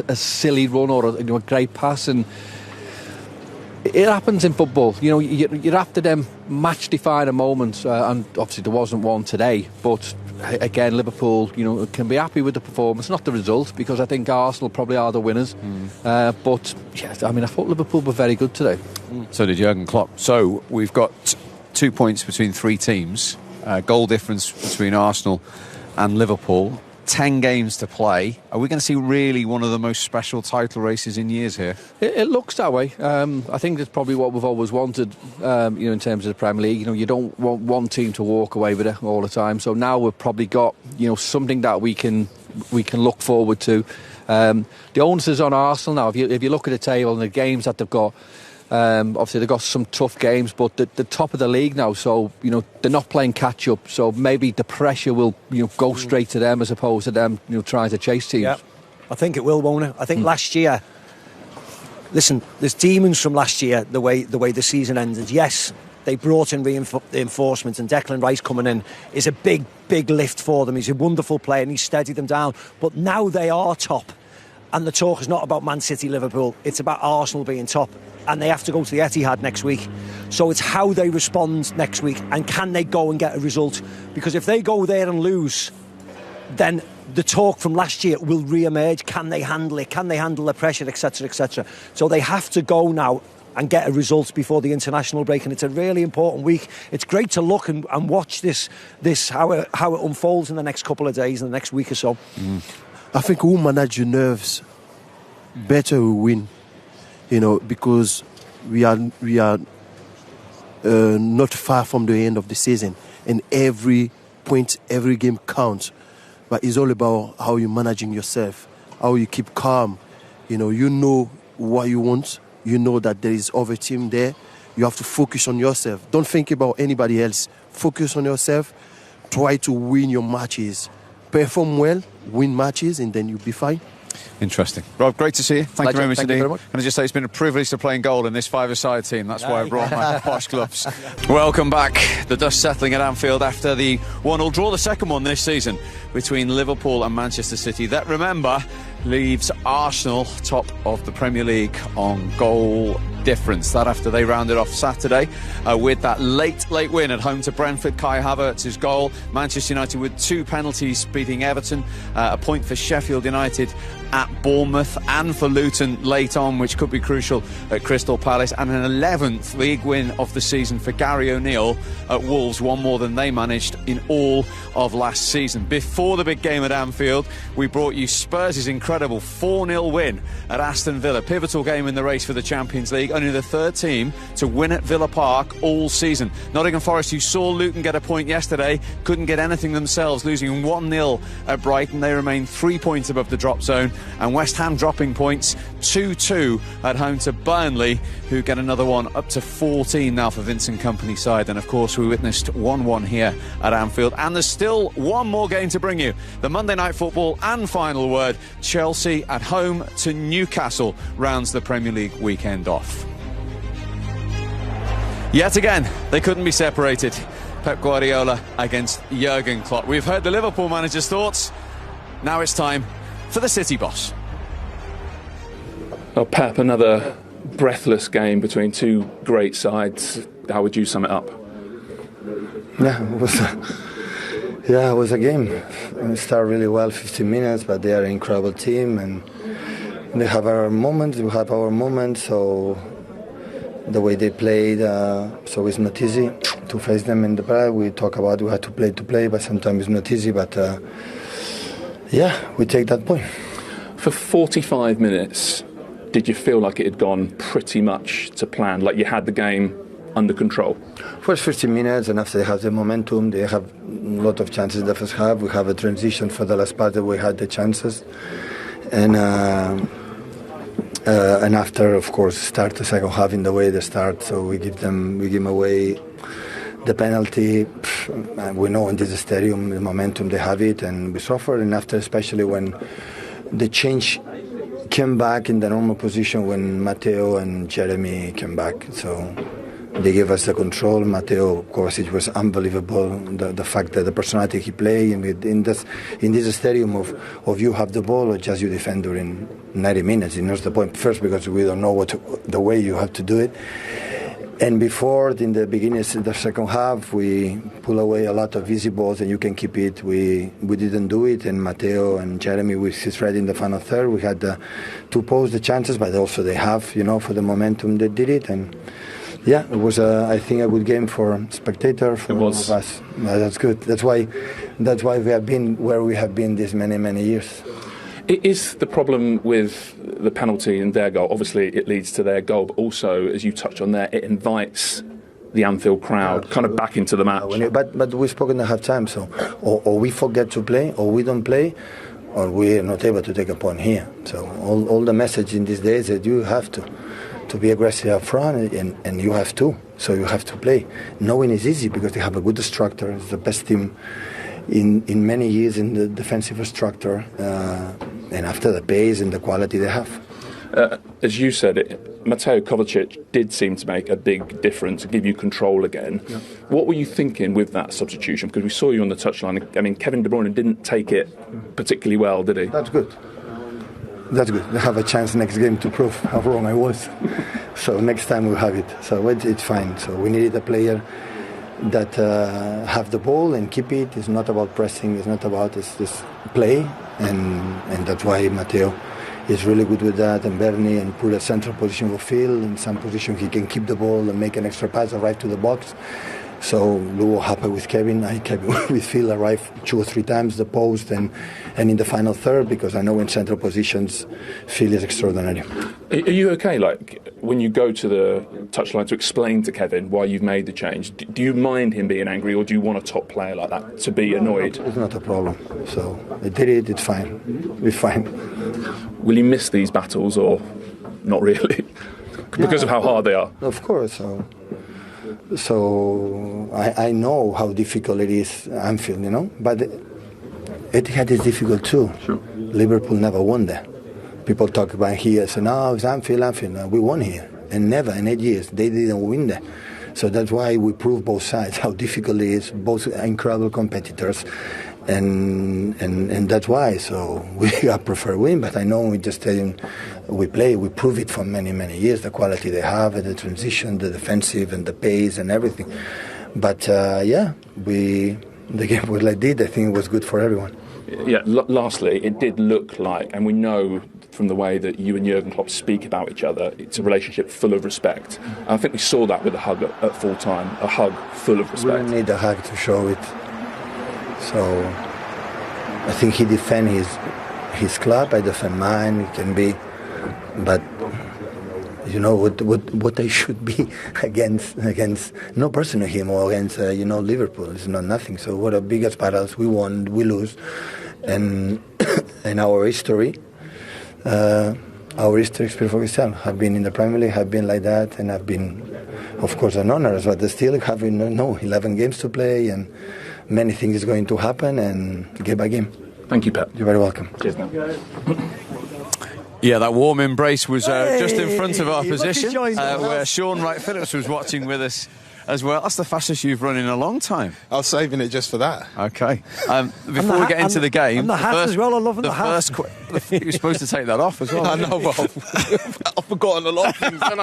a silly run or a great pass. And it happens in football. You're after them match-defining moments, and obviously there wasn't one today. But again, Liverpool, can be happy with the performance, not the result, because I think Arsenal probably are the winners. But yeah, I thought Liverpool were very good today. So did Jurgen Klopp. So we've got 2 points between three teams, goal difference between Arsenal and Liverpool. 10 games to play. Are we going to see really one of the most special title races in years here? It looks that way. I think that's probably what we've always wanted, in terms of the Premier League. You don't want one team to walk away with it all the time. So now we've probably got, something that we can look forward to. The onus is on Arsenal now. If you look at the table and the games that they've got, obviously they've got some tough games, but the top of the league now, so they're not playing catch up, so maybe the pressure will go straight to them as opposed to them trying to chase teams. Yeah, I think it will, won't it? I think last year, listen, there's demons from last year, the way the season ended. Yes, they brought in reinforcements, and Declan Rice coming in is a big lift for them. He's a wonderful player and he's steadied them down, but now they are top, and the talk is not about Man City, Liverpool, it's about Arsenal being top. And they have to go to the Etihad next week. So it's how they respond next week, and can they go and get a result? Because if they go there and lose, then the talk from last year will re-emerge. Can they handle it? Can they handle the pressure, etc., etc.? So they have to go now and get a result before the international break, and it's a really important week. It's great to look and watch this how it unfolds in the next couple of days, in the next week or so. I think we'll manage your nerves better, we win, because we are not far from the end of the season, and every point, every game counts. But it's all about how you're managing yourself, how you keep calm. You know what you want. You know that there is other team there. You have to focus on yourself. Don't think about anybody else. Focus on yourself. Try to win your matches. Perform well, win matches, and then you'll be fine. Interesting. Rob, great to see you. Thank you very much Thank you indeed. very much. Can I just say it's been a privilege to play in goal in this five-a-side team. That's why I brought my posh gloves. Welcome back. The dust settling at Anfield after the 1-1 draw, the second one this season between Liverpool and Manchester City. That, remember, leaves Arsenal top of the Premier League on goal difference. That after they rounded off Saturday with that late win at home to Brentford. Kai Havertz's goal. Manchester United with 2 penalties beating Everton, a point for Sheffield United at Bournemouth, and for Luton late on, which could be crucial at Crystal Palace, and an 11th league win of the season for Gary O'Neill at Wolves, one more than they managed in all of last season. Before the big game at Anfield, we brought you Spurs' incredible 4-0 win at Aston Villa, pivotal game in the race for the Champions League, only the third team to win at Villa Park all season. Nottingham Forest, who saw Luton get a point yesterday, couldn't get anything themselves, losing 1-0 at Brighton. They remain 3 points above the drop zone, and West Ham dropping points 2-2 at home to Burnley, who get another one up to 14 now for Vincent Kompany's side. And of course we witnessed 1-1 here at Anfield, and there's still one more game to bring you, the Monday Night Football and final word. Chelsea at home to Newcastle rounds the Premier League weekend off. Yet again, they couldn't be separated. Pep Guardiola against Jurgen Klopp. We've heard the Liverpool manager's thoughts. Now it's time for the City boss. Oh, Pep, another breathless game between two great sides. How would you sum it up? Yeah, it was a game. It started really well, 15 minutes, but they are an incredible team, and they have our moments, we have our moments, so the way they played, so it's not easy to face them in the pride. We talk about we had to play, but sometimes it's not easy, but we take that point. For 45 minutes, did you feel like it had gone pretty much to plan, like you had the game under control? First 15 minutes, and after they have the momentum, they have a lot of chances in the first half. We have a transition for the last part that we had the chances. And after, of course, start the second half in the way they start, so we give them away the penalty. We know in this stadium the momentum they have it, and we suffer. And after, especially when the change came back in the normal position, when Matteo and Jeremy came back, so they gave us the control. Matteo, of course, it was unbelievable. The fact that the personality he played in this stadium of you have the ball or just you defend during 90 minutes. It knows the point first because we don't know the way you have to do it. And before, in the beginning of the second half, we pull away a lot of easy balls, and you can keep it. We didn't do it, and Matteo and Jeremy with his red in the final third. We had to pose the chances, but also they have, for the momentum they did it. And yeah, it was, I think, a good game for spectator, for all of us. That's good. That's why we have been where we have been these many years. It is the problem with the penalty in their goal. Obviously, it leads to their goal, but also, as you touched on there, it invites the Anfield crowd kind of back into the match. But we spoke in the half-time, so or we forget to play, or we don't play, or we're not able to take a point here. So all the message in these days that you have to be aggressive up front, and you have to. So you have to play. Knowing is easy because they have a good structure. It's the best team in many years in the defensive structure, and after the pace and the quality they have. As you said, Mateo Kovacic did seem to make a big difference, give you control again. Yeah. What were you thinking with that substitution? Because we saw you on the touchline. I mean, Kevin De Bruyne didn't take it particularly well, did he? That's good. That's good. They have a chance next game to prove how wrong I was. So next time we'll have it. So it's fine. So we needed a player that have the ball and keep it. It's not about pressing. It's not about it's just play, and that's why Matteo He's really good with that, and Bernie, and put a central position of field. In some position he can keep the ball and make an extra pass and right to the box. So Luo happy with Kevin. I kept with Phil arrived 2 or 3 times the post and in the final third, because I know in central positions Phil is extraordinary. Are you okay, like, when you go to the touchline to explain to Kevin why you've made the change? Do you mind him being angry, or do you want a top player like that to be annoyed? It's not a problem. So I did it, it's fine. We're fine. Will you miss these battles, or not really? Because of how hard they are? Of course. So I know how difficult it is, Anfield, you know, but Etihad is difficult too. Sure. Liverpool never won there. People talk about here, so no, it's Anfield. No, we won here, and never in 8 years they didn't win there. So that's why we prove both sides how difficult it is. Both incredible competitors, and that's why. So I prefer win, but I know we just we prove it for many years. The quality they have, and the transition, the defensive, and the pace, and everything. But the game was like this. I think it was good for everyone. Yeah, lastly, it did look like, and we know from the way that you and Jurgen Klopp speak about each other, it's a relationship full of respect. And I think we saw that with the hug at full time, a hug full of respect. We don't need a hug to show it. So I think he defends his club, I defend mine, it can be, but you know what they should be against no person of him, or against Liverpool. It's not nothing. So what are biggest battles? We won, we lose, and in our history speaks for itself. I've been in the Premier League, I've been like that, and I've been, of course, an honor, but still having 11 games to play, and many things is going to happen, and game by game. Thank you, Pep. You're very welcome. Cheers now. Yeah, that warm embrace was just in front of our position, joined where Sean Wright-Phillips was watching with us as well. That's the fastest you've run in a long time. I was saving it just for that. Okay. Before we get into the game... And the hat as well, I love the hat. You're supposed to take that off as well. I know, but I've forgotten a lot of things, haven't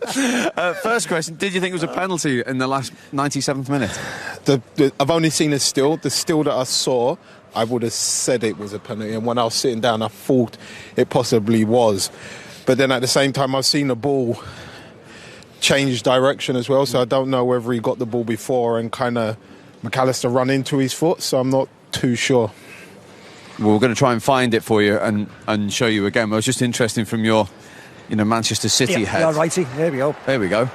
I? First question, did you think it was a penalty in the last 97th minute? I've only seen a still. The still that I saw, I would have said it was a penalty, and when I was sitting down I thought it possibly was, but then at the same time I've seen the ball change direction as well, so I don't know whether he got the ball before and kind of McAllister run into his foot, so I'm not too sure. Well, we're going to try and find it for you and show you again. It was just interesting from your Manchester City head. Yeah, righty, there we go. There we go.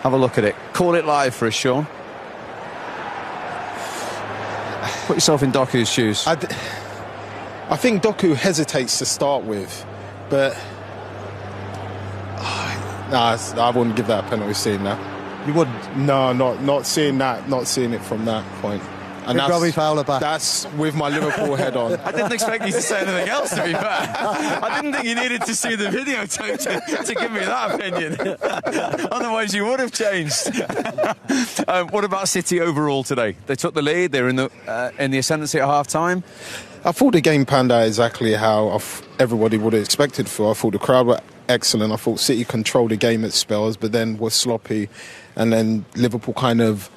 Have a look at it. Call it live for us, Sean. Put yourself in Doku's shoes. I think Doku hesitates to start with, but I wouldn't give that a penalty seeing that. You wouldn't? No, not seeing that, not seeing it from that point. And that's with my Liverpool head on. I didn't expect you to say anything else, to be fair. I didn't think you needed to see the videotape to give me that opinion. Otherwise, you would have changed. What about City overall today? They took the lead. They're in the ascendancy at half-time. I thought the game panned out exactly how everybody would have expected for. I thought the crowd were excellent. I thought City controlled the game at spells, but then was sloppy. And then Liverpool kind of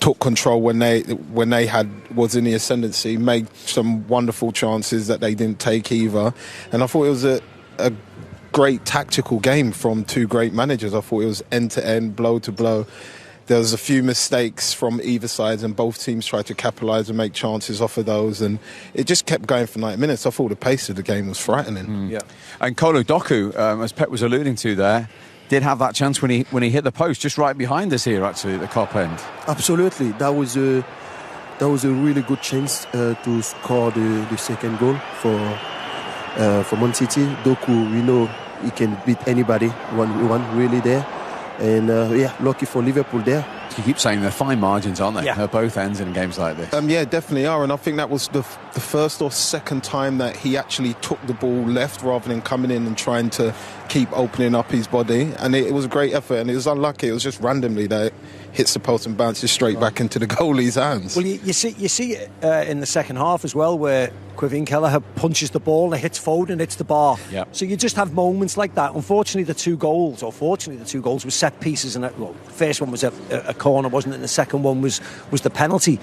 took control when they was in the ascendancy, made some wonderful chances that they didn't take either. And I thought it was a great tactical game from two great managers. I thought it was end-to-end, blow-to-blow. There was a few mistakes from either side, and both teams tried to capitalise and make chances off of those, and it just kept going for 90 minutes. I thought the pace of the game was frightening. Yeah. And Kolo Doku, as Pep was alluding to there, did have that chance when he hit the post just right behind us here, actually, at the Kop end. Absolutely, that was a really good chance to score the second goal for Man City. Doku, we know he can beat anybody one really there, and lucky for Liverpool there. You keep saying they're fine margins, aren't they? Yeah. They're both ends in games like this. Yeah, definitely are, and I think that was the first or second time that he actually took the ball left rather than coming in and trying to keep opening up his body, and it was a great effort, and it was unlucky. It was just randomly that it hits the post and bounces straight back into the goalie's hands. Well, you see it in the second half as well, where Quivin Kelleher punches the ball and it hits Foden and hits the bar. Yeah. So you just have moments like that. Unfortunately, the two goals were set pieces, and the first one was a corner, wasn't it? And the second one was the penalty.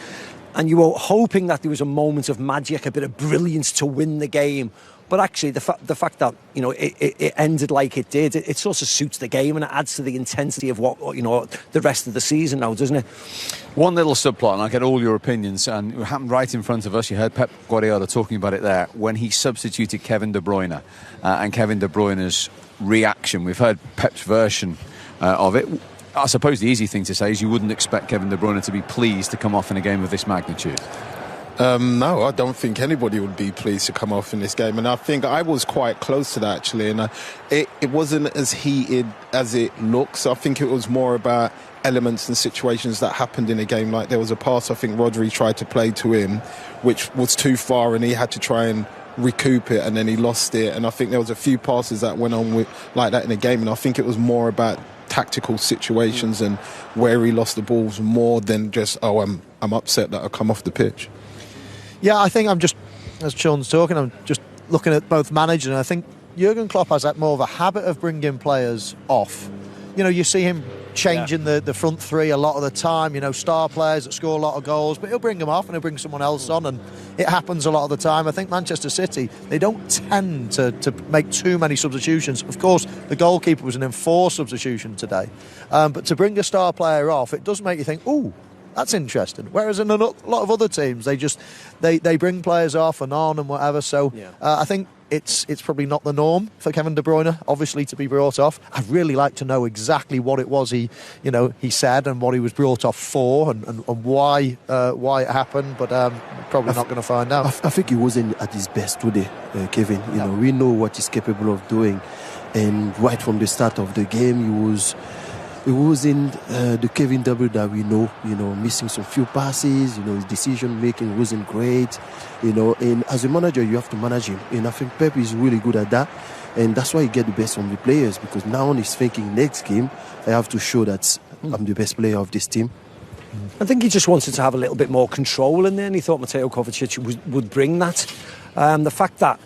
and you were hoping that there was a moment of magic, a bit of brilliance to win the game. But actually, the fact that it ended like it did, it sort of suits the game, and it adds to the intensity of what the rest of the season now, doesn't it? One little subplot, and I'll get all your opinions, and it happened right in front of us. You heard Pep Guardiola talking about it there when he substituted Kevin De Bruyne, and Kevin De Bruyne's reaction. We've heard Pep's version of it. I suppose the easy thing to say is you wouldn't expect Kevin De Bruyne to be pleased to come off in a game of this magnitude. No, I don't think anybody would be pleased to come off in this game, and I think I was quite close to that actually, and it wasn't as heated as it looks. I think it was more about elements and situations that happened in a game. Like there was a pass I think Rodri tried to play to him which was too far and he had to try and recoup it, and then he lost it, and I think there was a few passes that went on with like that in the game, and I think it was more about tactical situations and where he lost the balls more than just I'm upset that I come off the pitch. Yeah, I think I'm just, as Sean's talking, I'm just looking at both managers, and I think Jurgen Klopp has that more of a habit of bringing players off. You see him changing the front three a lot of the time, star players that score a lot of goals, but he'll bring them off and he'll bring someone else on, and it happens a lot of the time. I think Manchester City, they don't tend to make too many substitutions. Of course, the goalkeeper was an enforced substitution today, but to bring a star player off, it does make you think, ooh, that's interesting. Whereas in a lot of other teams, they bring players off and on and whatever. So I think it's probably not the norm for Kevin De Bruyne, obviously, to be brought off. I'd really like to know exactly what it was he said and what he was brought off for and why it happened. But probably not going to find out. I think he wasn't at his best today, Kevin. We know what he's capable of doing, and right from the start of the game, he was in the Kevin W that we know, missing some few passes, his decision making wasn't great, and as a manager you have to manage him, and I think Pep is really good at that, and that's why he get the best from the players, because now he's thinking next game I have to show that I'm the best player of this team. I think he just wanted to have a little bit more control in there, and he thought Mateo Kovacic would bring that. The fact that,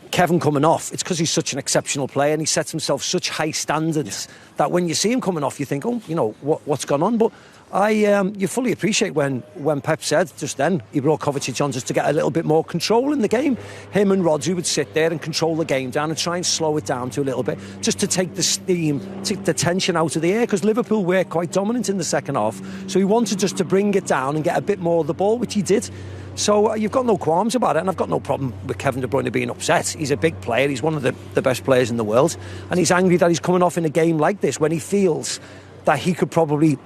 Kevin coming off, it's because he's such an exceptional player and he sets himself such high standards that when you see him coming off, you think, what's gone on? But you fully appreciate when Pep said just then he brought Kovacic on just to get a little bit more control in the game. Him and Rodri would sit there and control the game down and try and slow it down to a little bit, just to take the steam, take the tension out of the air, because Liverpool were quite dominant in the second half. So he wanted just to bring it down and get a bit more of the ball, which he did. So you've got no qualms about it, and I've got no problem with Kevin De Bruyne being upset. He's a big player, he's one of the best players in the world, and he's angry that he's coming off in a game like this when he feels that he could probably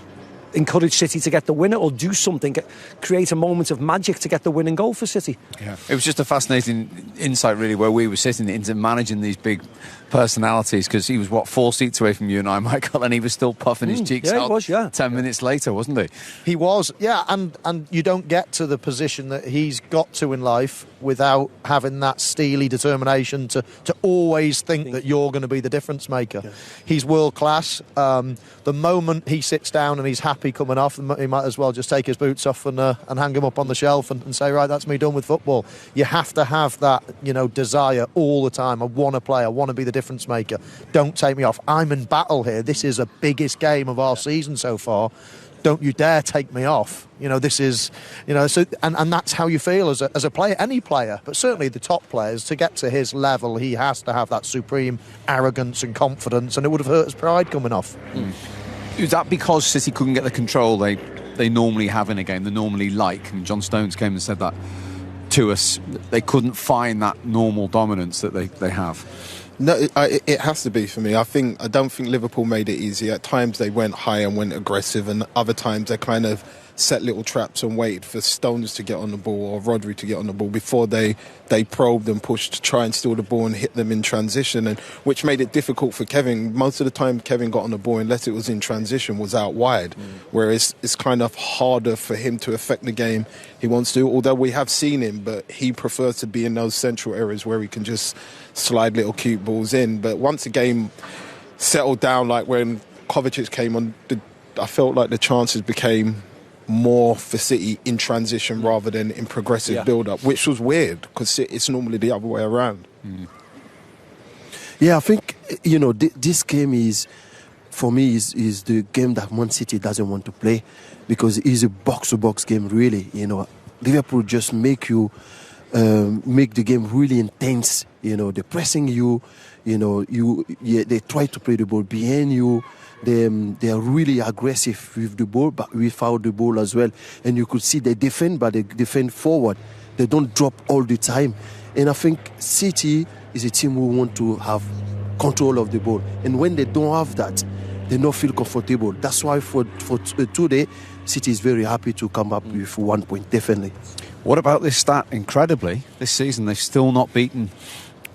encourage City to get the winner or do something, create a moment of magic to get the winning goal for City. Yeah, it was just a fascinating insight really where we were sitting into managing these big personalities, because he was 4 seats away from you and I, Michael, and he was still puffing his cheeks out. He was, 10 minutes later, wasn't he? He was, and you don't get to the position that he's got to in life without having that steely determination to always think that you're going to be the difference maker. He's world class. The moment he sits down and he's happy coming off, he might as well just take his boots off and hang them up on the shelf and say, right, that's me done with football. You have to have that desire all the time. I want to play, I want to be the difference maker. Don't take me off. I'm in battle here. This is the biggest game of our season so far. Don't you dare take me off. This is, so, and that's how you feel as a player, any player, but certainly the top players. To get to his level, he has to have that supreme arrogance and confidence, and it would have hurt his pride coming off. Is that because City couldn't get the control they normally have in a game, they normally like? And John Stones came and said that to us. They couldn't find that normal dominance that they have. No, it has to be for me. I don't think Liverpool made it easy. At times they went high and went aggressive, and other times they kind of set little traps and waited for Stones to get on the ball or Rodri to get on the ball before they probed and pushed to try and steal the ball and hit them in transition, and which made it difficult for Kevin. Most of the time Kevin got on the ball, unless it was in transition, was out wide, whereas it's kind of harder for him to affect the game he wants to, although we have seen him, but he prefers to be in those central areas where he can just slide little cute balls in. But once the game settled down, like when Kovacic came on, I felt like the chances became more for City in transition rather than in progressive build-up, which was weird because it's normally the other way around. Yeah, I think this game is for me is the game that Man City doesn't want to play, because it's a box-to-box game, really. Liverpool just make the game really intense. They're pressing you. They try to play the ball behind you. They are really aggressive with the ball, but without the ball as well. And you could see they defend, but they defend forward. They don't drop all the time. And I think City is a team who want to have control of the ball. And when they don't have that, they don't feel comfortable. That's why for today, City is very happy to come up with 1 point, definitely. What about this stat? Incredibly, this season they've still not beaten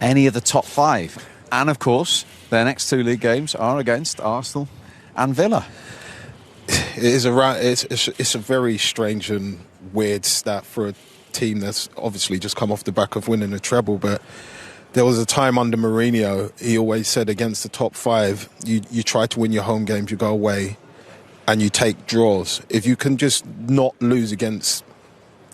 any of the top 5. And of course, their next 2 league games are against Arsenal and Villa. It's a very strange and weird stat for a team that's obviously just come off the back of winning a treble. But there was a time under Mourinho, he always said against the top 5, you try to win your home games, you go away and you take draws. If you can just not lose against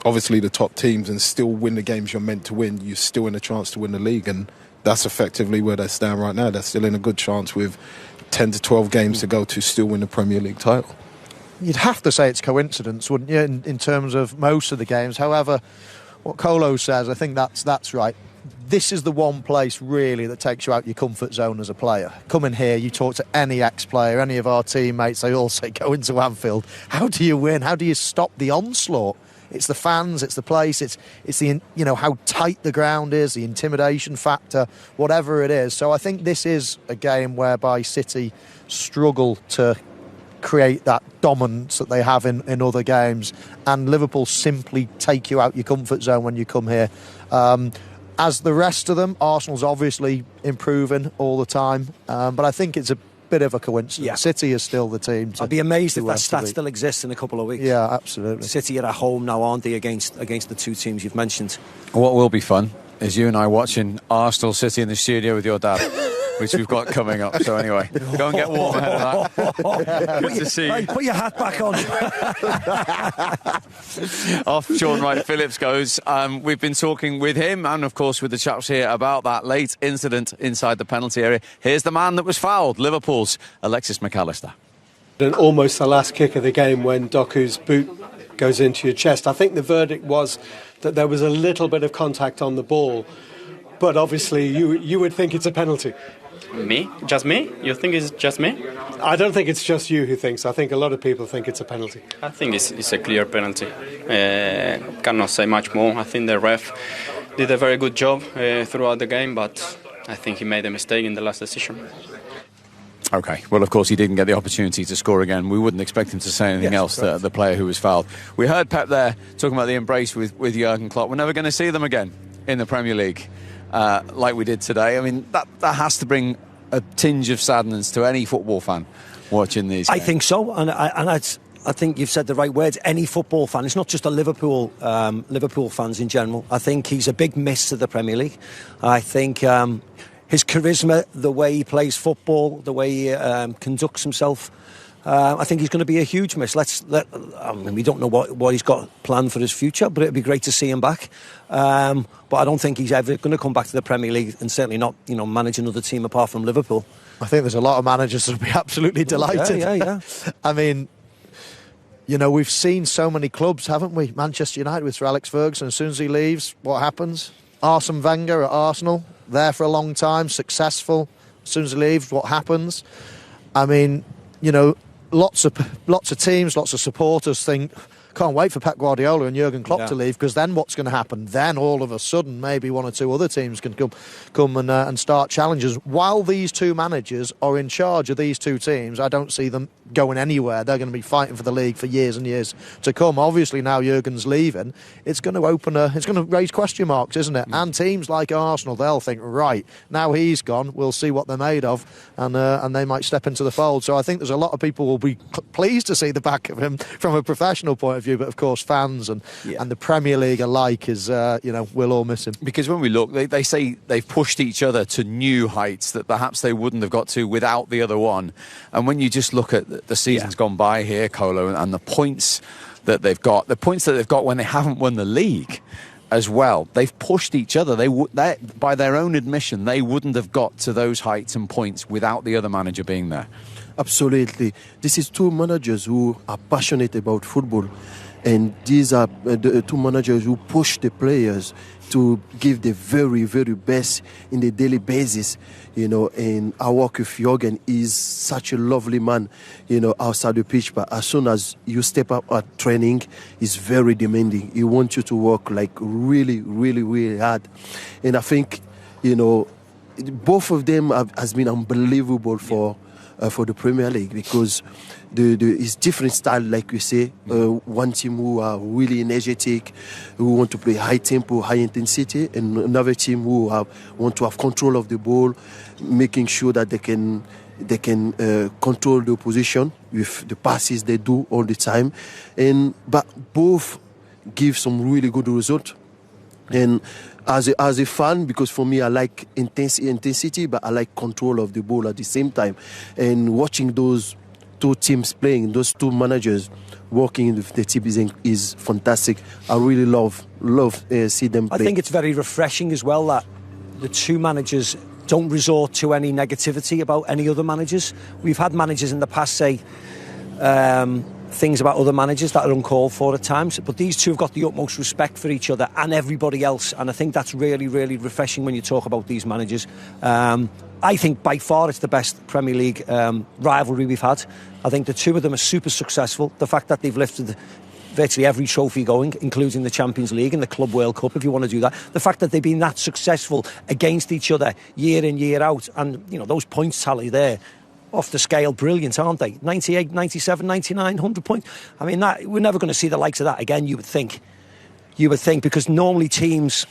obviously the top teams and still win the games you're meant to win, you're still in a chance to win the league. And that's effectively where they stand right now. They're still in a good chance with 10 to 12 games to go to still win the Premier League title. You'd have to say it's coincidence, wouldn't you, in terms of most of the games. However, what Kolo says, I think that's right. This is the one place really that takes you out your comfort zone as a player. Come in here, you talk to any ex-player, any of our teammates, they all say go into Anfield. How do you win? How do you stop the onslaught? It's the fans, it's the place, it's the how tight the ground is, the intimidation factor, whatever it is. So I think this is a game whereby City struggle to create that dominance that they have in other games, and Liverpool simply take you out your comfort zone when you come here. As the rest of them, Arsenal's obviously improving all the time, but I think it's a bit of a coincidence. Yeah. City is still the team. I'd be amazed if that stat still exists in a couple of weeks. Yeah, absolutely. City are at home now, aren't they, against the 2 teams you've mentioned? What will be fun is you and I watching Arsenal City in the studio with your dad, which we've got coming up. So anyway, go and get warm ahead of that. Good to see you. Put your hat back on. Off Sean Wright Phillips goes. We've been talking with him and, of course, with the chaps here about that late incident inside the penalty area. Here's the man that was fouled, Liverpool's Alexis McAllister. And almost the last kick of the game when Doku's boot goes into your chest. I think the verdict was that there was a little bit of contact on the ball, but obviously you would think it's a penalty. Me? Just me? You think it's just me? I don't think it's just you who thinks. I think a lot of people think it's a penalty. I think it's a clear penalty. Cannot say much more. I think the ref did a very good job throughout the game, but I think he made a mistake in the last decision. OK, well, of course, he didn't get the opportunity to score again. We wouldn't expect him to say anything else, the player who was fouled. We heard Pep there talking about the embrace with Jurgen Klopp. We're never going to see them again in the Premier League like we did today. I mean, that has to bring a tinge of sadness to any football fan watching these games. I think so, and I think you've said the right words. Any football fan, it's not just a Liverpool fans in general. I think he's a big miss to the Premier League. I think his charisma, the way he plays football, the way he conducts himself, I think he's going to be a huge miss. We don't know what he's got planned for his future, but it'd be great to see him back. But I don't think he's ever going to come back to the Premier League, and certainly not, manage another team apart from Liverpool. I think there's a lot of managers that would be absolutely delighted. Yeah. I mean, we've seen so many clubs, haven't we? Manchester United with Sir Alex Ferguson. As soon as he leaves, what happens? Arsene Wenger at Arsenal, there for a long time, successful. As soon as he leaves, what happens? I mean, lots of teams, lots of supporters think, can't wait for Pep Guardiola and Jurgen Klopp to leave, because then what's going to happen? Then all of a sudden, maybe 1 or 2 other teams can come and start challenges. While these 2 managers are in charge of these 2 teams, I don't see them going anywhere. They're going to be fighting for the league for years and years to come. Obviously, now Jurgen's leaving, it's going to raise question marks, isn't it? And teams like Arsenal, they'll think, right, now he's gone, we'll see what they're made of, and they might step into the fold. So I think there's a lot of people will be pleased to see the back of him from a professional point of view, but of course fans and the Premier League alike is, we'll all miss him. Because when we look, they say they've pushed each other to new heights that perhaps they wouldn't have got to without the other one. And when you just look at the season's gone by here, Kolo, and the points that they've got when they haven't won the league as well, they've pushed each other. They by their own admission, they wouldn't have got to those heights and points without the other manager being there. Absolutely. This is two managers who are passionate about football, and these are the two managers who push the players to give the very, very best in the daily basis, and I work with Jürgen. He's such a lovely man, outside the pitch, but as soon as you step up at training, he's very demanding. He wants you to work like really, really, really hard. And I think, both of them has been unbelievable for the Premier League, because it's different style, like we say. One team who are really energetic, who want to play high tempo, high intensity, and another team who want to have control of the ball, making sure that they can control the opposition with the passes they do all the time. But both give some really good result. And as a fan, because for me I like intensity, but I like control of the ball at the same time. And watching those two teams playing, those two managers working with the team is fantastic. I really love see them play. I think it's very refreshing as well that the two managers don't resort to any negativity about any other managers. We've had managers in the past say things about other managers that are uncalled for at times, but these two have got the utmost respect for each other and everybody else, and I think that's really, really refreshing when you talk about these managers. I think by far it's the best Premier League rivalry we've had. I think the two of them are super successful. The fact that they've lifted virtually every trophy going, including the Champions League and the Club World Cup, if you want to do that. The fact that they've been that successful against each other year in, year out, and those points tally there, off the scale, brilliant, aren't they? 98, 97, 99, 100 points. I mean, we're never going to see the likes of that again, you would think. Because normally teams,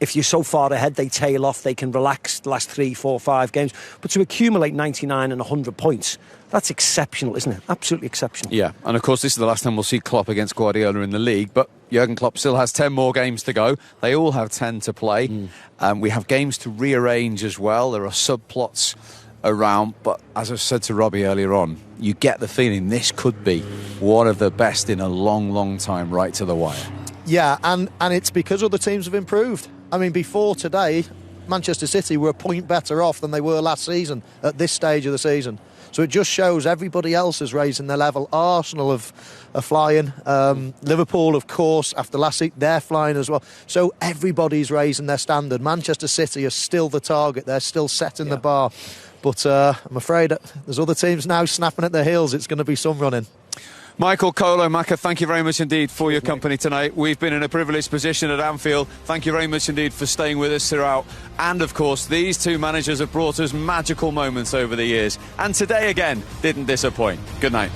if you're so far ahead, they tail off, they can relax the last 3, 4, 5 games. But to accumulate 99 and 100 points, that's exceptional, isn't it? Absolutely exceptional. Yeah, and of course this is the last time we'll see Klopp against Guardiola in the league, but Jurgen Klopp still has 10 more games to go. They all have 10 to play. We have games to rearrange as well. There are subplots around, but as I said to Robbie earlier on, you get the feeling this could be one of the best in a long, long time, right to the wire. Yeah, and it's because other teams have improved. I mean, before today, Manchester City were a point better off than they were last season at this stage of the season. So it just shows everybody else is raising their level. Arsenal are flying. Liverpool, of course, after last week, they're flying as well. So everybody's raising their standard. Manchester City are still the target. They're still setting the bar. But I'm afraid there's other teams now snapping at their heels. It's going to be some running. Michael Kolo-Maka, thank you very much indeed for your company tonight. We've been in a privileged position at Anfield. Thank you very much indeed for staying with us throughout. And of course, these two managers have brought us magical moments over the years. And today again, didn't disappoint. Good night.